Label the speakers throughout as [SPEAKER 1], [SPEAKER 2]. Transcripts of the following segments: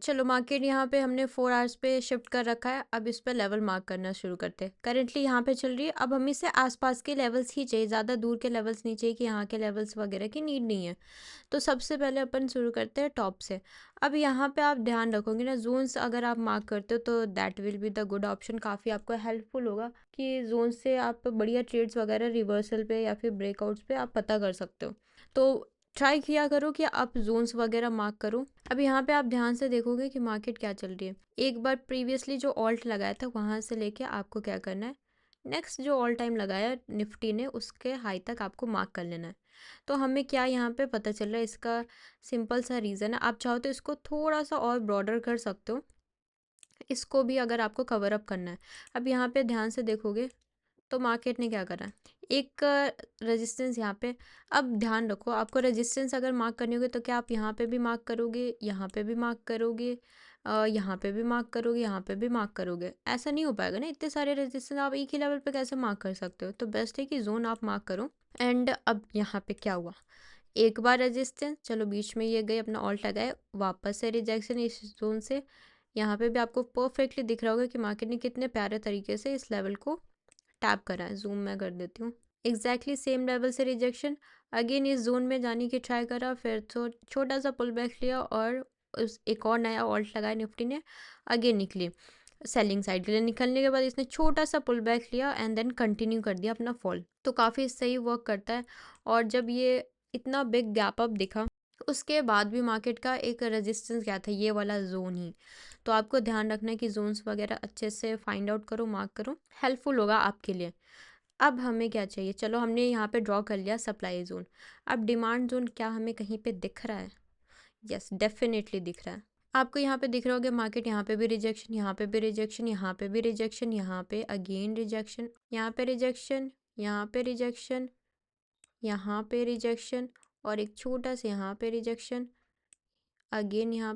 [SPEAKER 1] चलो मार्केट यहाँ पे हमने 4 आवर्स पे शिफ्ट कर रखा है। अब इस पे लेवल मार्क करना शुरू करते हैं। करंटली यहाँ पे चल रही है। अब हमें इसे आसपास के लेवल्स ही चाहिए, ज़्यादा दूर के लेवल्स नहीं चाहिए कि यहाँ के लेवल्स वगैरह की नीड नहीं है। तो सबसे पहले अपन शुरू करते हैं टॉप से। अब यहाँ पे आप ध्यान रखोगे ना, जोन्स अगर आप मार्क करते हो तो that will be the good option. काफ़ी आपको हेल्पफुल होगा कि जोन से आप बढ़िया ट्रेड्स वगैरह रिवर्सल पे या फिर ब्रेकआउट्स पे आप पता कर सकते हो। तो ट्राई किया करो कि आप जोन्स वगैरह मार्क करो। अब यहाँ पे आप ध्यान से देखोगे कि मार्केट क्या चल रही है। एक बार प्रीवियसली जो ऑल्ट लगाया था वहाँ से लेके आपको क्या करना है, नेक्स्ट जो ऑल टाइम लगाया निफ्टी ने उसके हाई तक आपको मार्क कर लेना है। तो हमें क्या यहाँ पे पता चल रहा है, इसका सिंपल सा रीज़न है। आप चाहो तो इसको थोड़ा सा और ब्रॉडर कर सकते हो, इसको भी अगर आपको कवर अप करना है। अब यहाँ पे ध्यान से देखोगे तो मार्केट ने क्या करा, एक रेजिस्टेंस यहाँ पे। अब ध्यान रखो, आपको रेजिस्टेंस अगर मार्क करनी होगी तो क्या आप यहाँ पे भी मार्क करोगे, यहाँ पे भी मार्क करोगे, यहाँ पे भी मार्क करोगे, यहाँ पे भी मार्क करोगे? ऐसा नहीं हो पाएगा ना, इतने सारे रेजिस्टेंस आप एक ही लेवल पे कैसे मार्क कर सकते हो? तो बेस्ट है कि जोन आप मार्क करो। एंड अब यहाँ पे क्या हुआ, एक बार रेजिस्टेंस, चलो बीच में ये गए, अपना ऑल्ट लगाए, वापस से रिजेक्शन इस जोन से। यहाँ पे भी आपको परफेक्टली दिख रहा होगा कि मार्केट ने कितने प्यारे तरीके से इस लेवल को टैप करा है। जूम मैं कर देती हूँ। एग्जैक्टली सेम लेवल से रिजेक्शन, अगेन इस जोन में जाने की ट्राई करा, फिर तो छोटा सा पुल बैक लिया और उस एक और नया ऑल्ट लगाया निफ्टी ने, अगेन निकली सेलिंग साइड के लिए। निकलने के बाद इसने छोटा सा पुल बैक लिया एंड देन कंटिन्यू कर दिया अपना फॉल। तो काफ़ी सही वर्क करता है। और जब ये इतना बिग गैप अप दिखा उसके बाद भी मार्केट का एक रेजिस्टेंस क्या था, ये वाला जोन ही। तो आपको ध्यान रखना है कि जोन्स वगैरह अच्छे से फाइंड आउट करो, मार्क करो, हेल्पफुल होगा आपके लिए। अब हमें क्या चाहिए, चलो हमने यहाँ पे ड्रॉ कर लिया सप्लाई जोन। अब डिमांड जोन क्या हमें कहीं पे दिख रहा है? यस, डेफिनेटली दिख रहा है। आपको यहाँ पे दिख रहा होगा मार्केट यहाँ पे भी रिजेक्शन, यहाँ पे भी रिजेक्शन, यहाँ पे भी रिजेक्शन, यहाँ पे अगेन रिजेक्शन, यहाँ पे रिजेक्शन, यहाँ पे रिजेक्शन, यहाँ पे रिजेक्शन, और एक छोटा सा यहाँ पे रिजेक्शन, अगेन यहाँ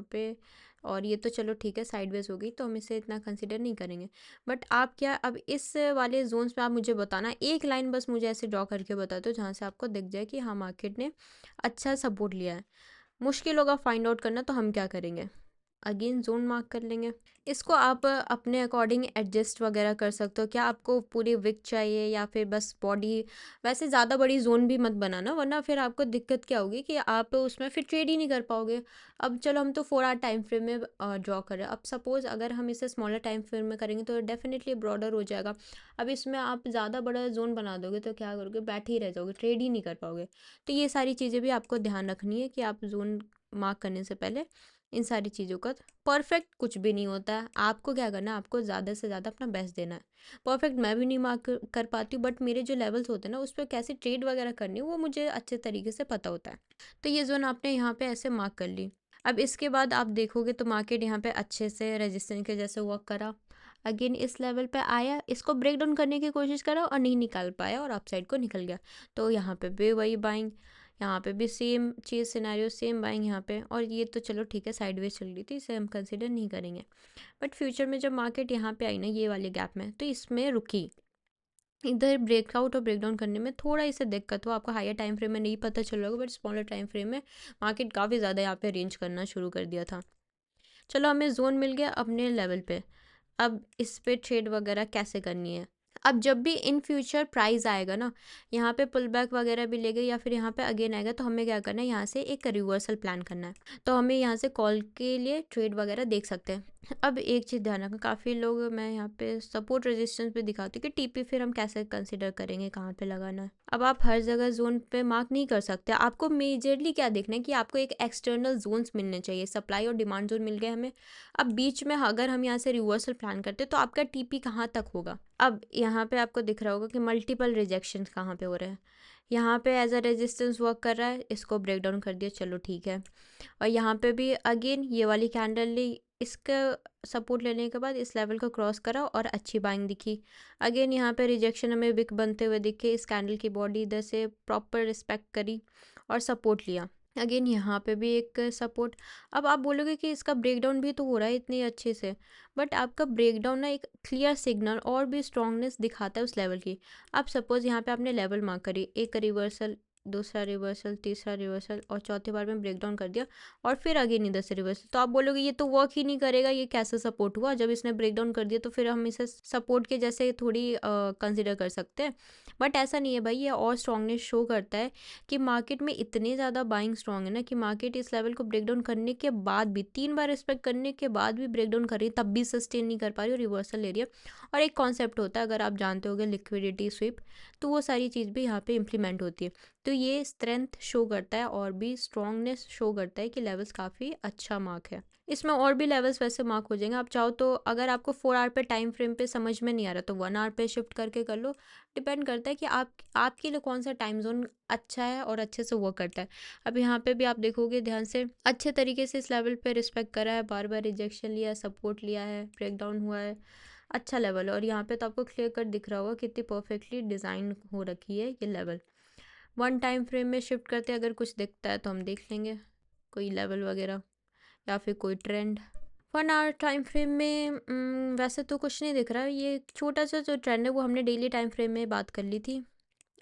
[SPEAKER 1] पे। और ये तो चलो ठीक है, साइडवेज हो गई तो हम इसे इतना कंसिडर नहीं करेंगे। बट आप क्या, अब इस वाले जोन्स में आप मुझे बताना, एक लाइन बस मुझे ऐसे ड्रॉ करके बता दो जहाँ से आपको दिख जाए कि हाँ मार्केट ने अच्छा सपोर्ट लिया है। मुश्किल होगा फाइंड आउट करना, तो हम क्या करेंगे, अगेन जोन मार्क कर लेंगे। इसको आप अपने अकॉर्डिंग एडजस्ट वगैरह कर सकते हो। क्या आपको पूरी विक चाहिए या फिर बस बॉडी? वैसे ज़्यादा बड़ी जोन भी मत बनाना, वरना फिर आपको दिक्कत क्या होगी कि आप उसमें फिर ट्रेड ही नहीं कर पाओगे। अब चलो हम तो 4 आवर टाइम फ्रेम में ड्रॉ कर रहे हैं। अब सपोज़ अगर हम इसे स्मॉलर टाइम फ्रेम में करेंगे तो डेफिनेटली ब्रॉडर हो जाएगा। अब इसमें आप ज़्यादा बड़ा जोन बना दोगे तो क्या करोगे, बैठे ही रह जाओगे, ट्रेड ही नहीं कर पाओगे। तो ये सारी चीज़ें भी आपको ध्यान रखनी है कि आप जोन मार्क करने से पहले इन सारी चीज़ों का। परफेक्ट कुछ भी नहीं होता है, आपको क्या करना है, आपको ज़्यादा से ज़्यादा अपना बेस्ट देना है। परफेक्ट मैं भी नहीं मार्क कर पाती हूँ, बट मेरे जो लेवल्स होते हैं ना उस पर कैसे ट्रेड वगैरह करनी है वो मुझे अच्छे तरीके से पता होता है। तो ये जोन आपने यहाँ पे ऐसे मार्क कर ली। अब इसके बाद आप देखोगे तो मार्केट यहाँ पे अच्छे से रेजिस्टेंस के जैसे वर्क करा, अगेन इस लेवल पे आया, इसको ब्रेक डाउन करने की कोशिश करा और नहीं निकाल पाया और अपसाइड को निकल गया। तो यहाँ पे भी वही बाइंग, यहाँ पे भी सेम चीज़ सिनेरियो, सेम बाइंग यहाँ पे। और ये तो चलो ठीक है, साइडवेज चल रही थी, इसे हम कंसिडर नहीं करेंगे। बट फ्यूचर में जब मार्केट यहाँ पे आई ना ये वाले गैप में, तो इसमें रुकी, इधर ब्रेकआउट और ब्रेकडाउन करने में थोड़ा इसे दिक्कत हुआ। आपको हायर टाइम फ्रेम में नहीं पता चल रहा होगा, बट स्मॉलर टाइम फ्रेम में मार्केट काफ़ी ज़्यादा यहाँ पे रेंज करना शुरू कर दिया था। चलो हमें जोन मिल गया अपने लेवल पे। अब इस पे ट्रेड वगैरह कैसे करनी है? अब जब भी इन फ्यूचर प्राइस आएगा ना, यहाँ पे पुल बैक वगैरह भी लेगा या फिर यहाँ पे अगेन आएगा, तो हमें क्या करना है, यहाँ से एक रिवर्सल प्लान करना है। तो हमें यहाँ से कॉल के लिए ट्रेड वगैरह देख सकते हैं। अब एक चीज़ ध्यान रखना, काफ़ी लोग, मैं यहाँ पे सपोर्ट रेजिस्टेंस पे दिखाती हूँ कि टीपी फिर हम कैसे कंसिडर करेंगे, कहाँ पे लगाना है। अब आप हर जगह जोन पे मार्क नहीं कर सकते, आपको मेजरली क्या देखना है कि आपको एक एक्सटर्नल जोन्स मिलने चाहिए। सप्लाई और डिमांड जोन मिल गए हमें। अब बीच में अगर हम यहाँ से रिवर्सल प्लान करते तो आपका टीपी कहाँ तक होगा? अब यहाँ पे आपको दिख रहा होगा कि मल्टीपल रिजेक्शंस कहाँ पे हो रहे हैं। यहाँ पे एज अ रेजिस्टेंस वर्क कर रहा है, इसको ब्रेक डाउन कर दिया, चलो ठीक है। और यहाँ पे भी अगेन ये वाली कैंडल ली, इसका सपोर्ट लेने के बाद इस लेवल को क्रॉस करा और अच्छी बाइंग दिखी। अगेन यहाँ पे रिजेक्शन हमें विक बनते हुए दिखे, इस कैंडल की बॉडी इधर से प्रॉपर रिस्पेक्ट करी और सपोर्ट लिया। अगेन यहाँ पे भी एक सपोर्ट। अब आप बोलोगे कि इसका ब्रेकडाउन भी तो हो रहा है इतने अच्छे से, बट आपका ब्रेकडाउन ना एक क्लियर सिग्नल और भी स्ट्रांगनेस दिखाता है उस लेवल की। अब सपोज यहाँ पे आपने लेवल मार्क करी, एक रिवर्सल, दूसरा रिवर्सल, तीसरा रिवर्सल और चौथे बार में ब्रेक डाउन कर दिया और फिर अगेन इधर से रिवर्सल। तो आप बोलोगे ये तो वर्क ही नहीं करेगा, ये कैसे सपोर्ट हुआ? जब इसने ब्रेक डाउन कर दिया तो फिर हम इसे सपोर्ट के जैसे थोड़ी कंसिडर कर सकते हैं। बट ऐसा नहीं है भाई, ये और स्ट्रांगनेस शो करता है कि मार्केट में इतनी ज़्यादा बाइंग स्ट्रांग है ना कि मार्केट इस लेवल को ब्रेक डाउन करने के बाद भी 3 बार रिस्पेक्ट करने के बाद भी ब्रेक डाउन कर रही है, तब भी सस्टेन नहीं कर पा रही और रिवर्सल ले रही है। और एक कॉन्सेप्ट होता है, अगर आप जानते होगे, लिक्विडिटी स्वीप, तो वो सारी चीज़ भी यहाँ पे इम्प्लीमेंट होती है। तो ये स्ट्रेंथ शो करता है और भी स्ट्रांगनेस शो करता है कि लेवल्स काफ़ी अच्छा मार्क है। इसमें और भी लेवल्स वैसे मार्क हो जाएंगे, आप चाहो तो। अगर आपको 4 आवर पे टाइम फ्रेम पे समझ में नहीं आ रहा तो 1 आवर पे शिफ्ट करके कर लो। डिपेंड करता है कि आपके लिए कौन सा टाइम जोन अच्छा है और अच्छे से वर्क करता है। अब यहाँ पे भी आप देखोगे ध्यान से, अच्छे तरीके से इस लेवल पे रिस्पेक्ट करा है, बार बार रिजेक्शन लिया है, सपोर्ट लिया है, ब्रेक डाउन हुआ है, अच्छा लेवल है। और यहाँ पे तो आपको क्लियर कट दिख रहा होगा कितनी परफेक्टली डिज़ाइन हो रखी है ये लेवल। 1 टाइम फ्रेम में शिफ्ट करते अगर कुछ दिखता है तो हम देख लेंगे, कोई लेवल वगैरह या फिर कोई ट्रेंड। 1 आवर टाइम फ्रेम में वैसे तो कुछ नहीं दिख रहा है। ये छोटा सा जो ट्रेंड है वो हमने डेली टाइम फ्रेम में बात कर ली थी।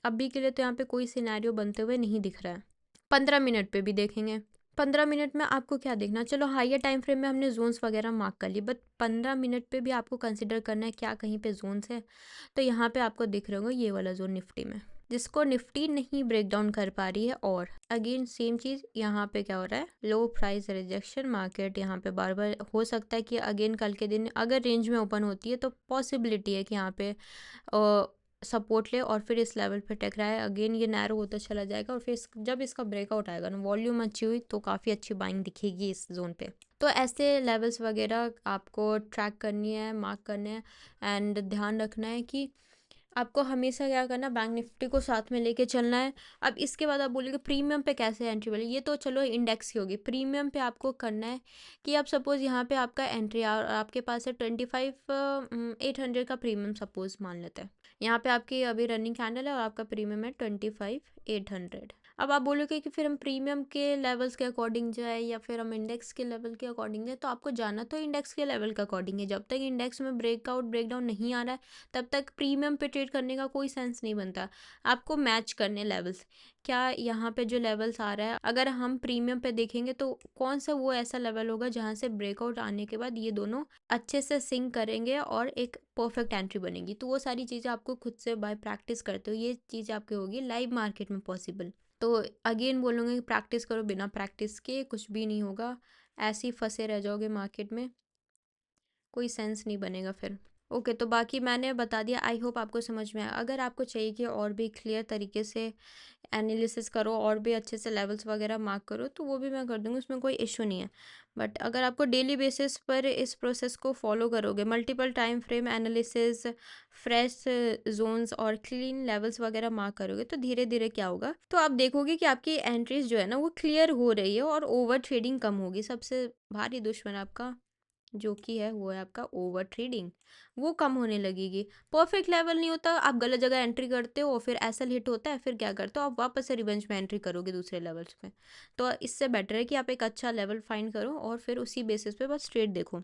[SPEAKER 1] अभी के लिए तो यहाँ पे कोई सिनेरियो बनते हुए नहीं दिख रहा है। 15 मिनट पे भी देखेंगे। 15 मिनट में आपको क्या देखना, चलो हाइयर टाइम फ्रेम में हमने जोन्स वगैरह मार्क कर ली, बट 15 मिनट पे भी आपको कंसिडर करना है क्या कहीं पे जोन्स है। तो यहाँ पे आपको दिख रहे होंगे ये वाला जोन निफ्टी में, जिसको निफ्टी नहीं ब्रेक डाउन कर पा रही है। और अगेन सेम चीज़ यहाँ पे क्या हो रहा है, लो प्राइस रिजेक्शन मार्केट यहाँ पे बार बार हो सकता है कि अगेन कल के दिन अगर रेंज में ओपन होती है तो पॉसिबिलिटी है कि यहाँ पे सपोर्ट ले और फिर इस लेवल पे टकराए, अगेन ये नैरो होता चला जाएगा और फिर जब इसका ब्रेकआउट आएगा ना, वॉल्यूम अच्छी हुई तो काफ़ी अच्छी बाइंग दिखेगी इस जोन पे। तो ऐसे लेवल्स वगैरह आपको ट्रैक करनी है, मार्क करने हैं एंड ध्यान रखना है कि आपको हमेशा क्या करना, बैंक निफ्टी को साथ में लेके चलना है। अब इसके बाद आप बोलोगे प्रीमियम पे कैसे एंट्री वाली, ये तो चलो इंडेक्स की होगी। प्रीमियम पे आपको करना है कि आप सपोज़ यहाँ पे आपका एंट्री और आपके पास है 25,800 का प्रीमियम सपोज़ मान लेते हैं। यहाँ पे आपकी अभी रनिंग कैंडल है और आपका प्रीमियम है 25,800। अब आप बोलोगे कि फिर हम प्रीमियम के लेवल्स के अकॉर्डिंग जाए या फिर हम इंडेक्स के लेवल के अकॉर्डिंग जाए, तो आपको जाना तो इंडेक्स के लेवल के अकॉर्डिंग है। जब तक इंडेक्स में ब्रेकआउट ब्रेकडाउन नहीं आ रहा है तब तक प्रीमियम पे ट्रेड करने का कोई सेंस नहीं बनता। आपको मैच करने लेवल्स, क्या यहाँ पे जो लेवल्स आ रहा है अगर हम प्रीमियम पे देखेंगे तो कौन सा वो ऐसा लेवल होगा जहाँ से ब्रेकआउट आने के बाद ये दोनों अच्छे से सिंक करेंगे और एक परफेक्ट एंट्री बनेगी। तो वो सारी चीज़ें आपको खुद से बाय प्रैक्टिस करते हो, ये चीज़ आपकी होगी लाइव मार्केट में पॉसिबल। तो अगेन बोलूँगी कि प्रैक्टिस करो, बिना प्रैक्टिस के कुछ भी नहीं होगा, ऐसे ही फंसे रह जाओगे मार्केट में, कोई सेंस नहीं बनेगा फिर। ओके, तो बाकी मैंने बता दिया, आई होप आपको समझ में आया। अगर आपको चाहिए कि और भी क्लियर तरीके से एनालिसिस करो और भी अच्छे से लेवल्स वगैरह मार्क करो तो वो भी मैं कर दूँगी, उसमें कोई इशू नहीं है। बट अगर आपको डेली बेसिस पर इस प्रोसेस को फॉलो करोगे, multiple time frame analysis, fresh zones और क्लीन लेवल्स वगैरह मार्क करोगे तो धीरे धीरे क्या होगा, तो आप देखोगे कि आपकी एंट्रीज जो है ना वो क्लियर हो रही है और ओवर ट्रेडिंग कम होगी। सबसे भारी दुश्मन आपका जो कि है वो है आपका ओवर ट्रेडिंग, वो कम होने लगेगी। परफेक्ट लेवल नहीं होता, आप गलत जगह एंट्री करते हो, फिर ऐसा हिट होता है, फिर क्या करते हो आप वापस से रिवेंज में एंट्री करोगे दूसरे लेवल्स में। तो इससे बेटर है कि आप एक अच्छा लेवल फाइंड करो और फिर उसी बेसिस पे बस ट्रेड देखो।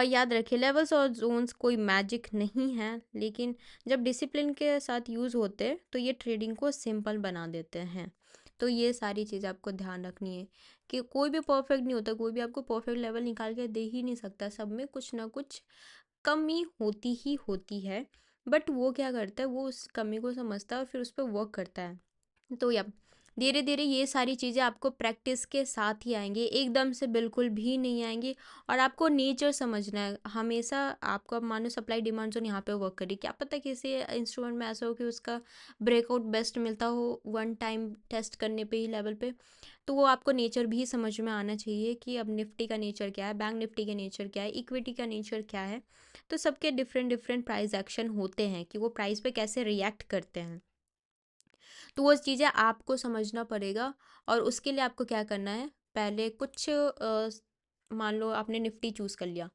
[SPEAKER 1] याद रखिए लेवल्स और जोन्स कोई मैजिक नहीं है, लेकिन जब डिसिप्लिन के साथ यूज़ होते हैं तो ये ट्रेडिंग को सिंपल बना देते हैं। तो ये सारी चीज़ आपको ध्यान रखनी है कि कोई भी परफेक्ट नहीं होता, कोई भी आपको परफेक्ट लेवल निकाल के दे ही नहीं सकता, सब में कुछ ना कुछ कमी होती ही होती है। बट वो क्या करता है, वो उस कमी को समझता है और फिर उस पर वर्क करता है। तो या धीरे धीरे ये सारी चीज़ें आपको प्रैक्टिस के साथ ही आएंगी, एकदम से बिल्कुल भी नहीं आएंगी। और आपको नेचर समझना है हमेशा। आपको अब मानो सप्लाई डिमांड जोन यहाँ पे वर्क करी, क्या पता किसी इंस्ट्रूमेंट में ऐसा हो कि उसका ब्रेकआउट बेस्ट मिलता हो 1 टाइम टेस्ट करने पे ही लेवल पे। तो वो आपको नेचर भी समझ में आना चाहिए कि अब निफ्टी का नेचर क्या है, बैंक निफ्टी का नेचर क्या है, इक्विटी का नेचर क्या है। तो सबके डिफरेंट डिफरेंट प्राइस एक्शन होते हैं कि वो प्राइस पे कैसे रिएक्ट करते हैं। तो वो चीज़ें आपको समझना पड़ेगा। और उसके लिए आपको क्या करना है, पहले कुछ मान लो आपने निफ्टी चूज़ कर लिया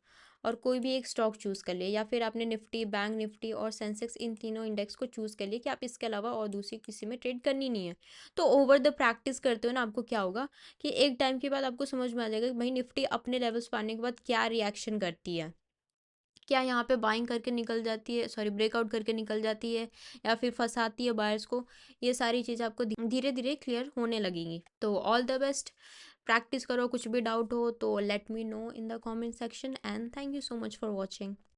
[SPEAKER 1] और कोई भी एक स्टॉक चूज़ कर लिया, या फिर आपने निफ्टी, बैंक निफ्टी और सेंसेक्स, इन तीनों इंडेक्स को चूज़ कर लिया कि आप इसके अलावा और दूसरी किसी में ट्रेड करनी नहीं है। तो ओवर द प्रैक्टिस करते हो ना, आपको क्या होगा कि एक टाइम के बाद आपको समझ में आ जाएगा कि भाई निफ्टी अपने लेवल्स पाने के बाद क्या रिएक्शन करती है। क्या यहाँ पे बाइंग करके निकल जाती है, सॉरी ब्रेकआउट करके निकल जाती है, या फिर फंसाती है बायर्स को। ये सारी चीज़ें आपको धीरे धीरे क्लियर होने लगेंगी। तो ऑल द बेस्ट, प्रैक्टिस करो। कुछ भी डाउट हो तो let me know in the comment section, and thank you so much for watching.